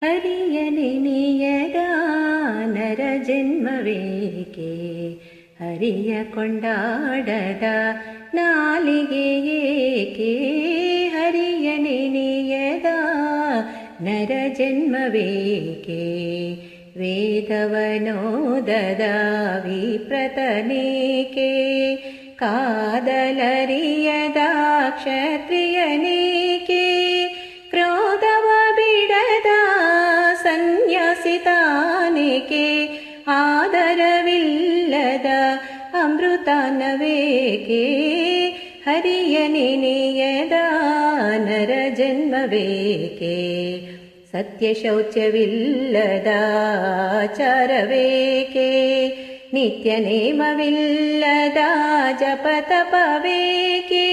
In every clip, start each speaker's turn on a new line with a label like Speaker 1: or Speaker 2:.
Speaker 1: ಹರಿಯ ನೆನೆಯದ ನರ ಜನ್ಮವೇಕೆ, ಹರಿಯ ಕೊಂಡಾಡದ ನಾಲಿಗೆ ಏಕೆ. ಹರಿಯ ನೆನೆಯದ ನರ ಜನ್ಮವೇಕೆ, ವೇದವನೋದದ ವಿಪ್ರತನೇಕೆ. ಕಾದಲರಿಯದ ಕ್ಷತ್ರಿಯನೇಕೆ, ಕ್ರೋಧವ ಬಿಡದ ಸನ್ಯಾಸಿತಾನೇಕೆ. ಆದರವಿಲ್ಲದ ಅಮೃತನವೇಕೆ, ಹರಿಯ ನೆನೆಯದ ನರ ಜನ್ಮವೇಕೆ. ಸತ್ಯ ಶೌಚವಿಲ್ಲದ ಆಚಾರವೇಕೆ, ನಿತ್ಯ ನೇಮವಿಲ್ಲದ ಜಪತಪವೇಕೆ.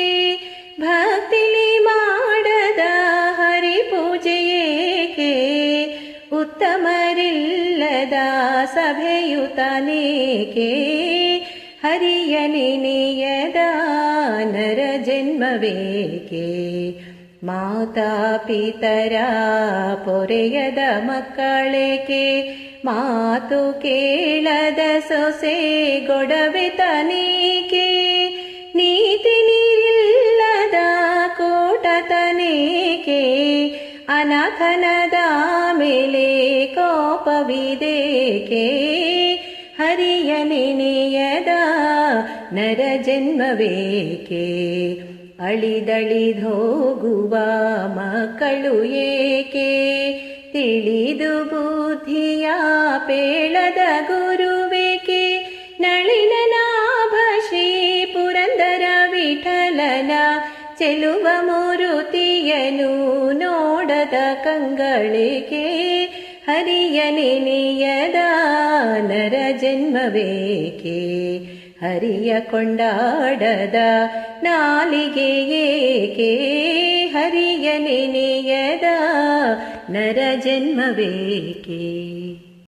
Speaker 1: ಭಕ್ತಿಲಿ ಮಾಡದ ಹರಿಪೂಜೆಯೇಕೆ, ಉತ್ತಮರಿಲ್ಲದ ಸಭೆಯುತನೇಕೆ. ಹರಿಯ ನೆನೆಯದ ನರ ಜನ್ಮವೇಕೆ. ಮಾತಾ ಪಿತರ ಪೊರೆಯದ ಮಕ್ಕಳೇಕೆ, ಮಾತು ಕೇಳದ ಸೊಸೆ ಗೊಡವೆತನೇಕೆ. ನೀತಿ ನೀರಿಲ್ಲದ ಕೋಟತನೇಕೆ, ಅನಾಥನದ ಮೇಲೆ ಕೋಪವಿದೇಕೆ. ಹರಿಯ ನೆನೆಯದ ನರ ಜನ್ಮವೇಕೆ. ಅಳಿದಳಿದೋಗುವ ಮಕ್ಕಳು ಏಕೆ, ತಿಳಿದು ಬುದ್ಧಿಯ ಪೇಳದ ಗುರುವೇಕೆ. ನಳಿನನಾಭ ಶ್ರೀ ಪುರಂದರ ವಿಠಲನ ಚೆಲುವ ಮೂರುತಿಯನು ನೋಡದ ಕಂಗಳೇಕೆ. ಹರಿಯ ನೆನೆಯದ ನರ ಜನ್ಮವೇಕೆ, ಹರಿಯ ಕೊಂಡಾಡದ ನಾಲಿಗೆ ಏಕೆ. ಹರಿಯ ನೆನೆಯದ ನರ ಜನ್ಮವೇಕೆ.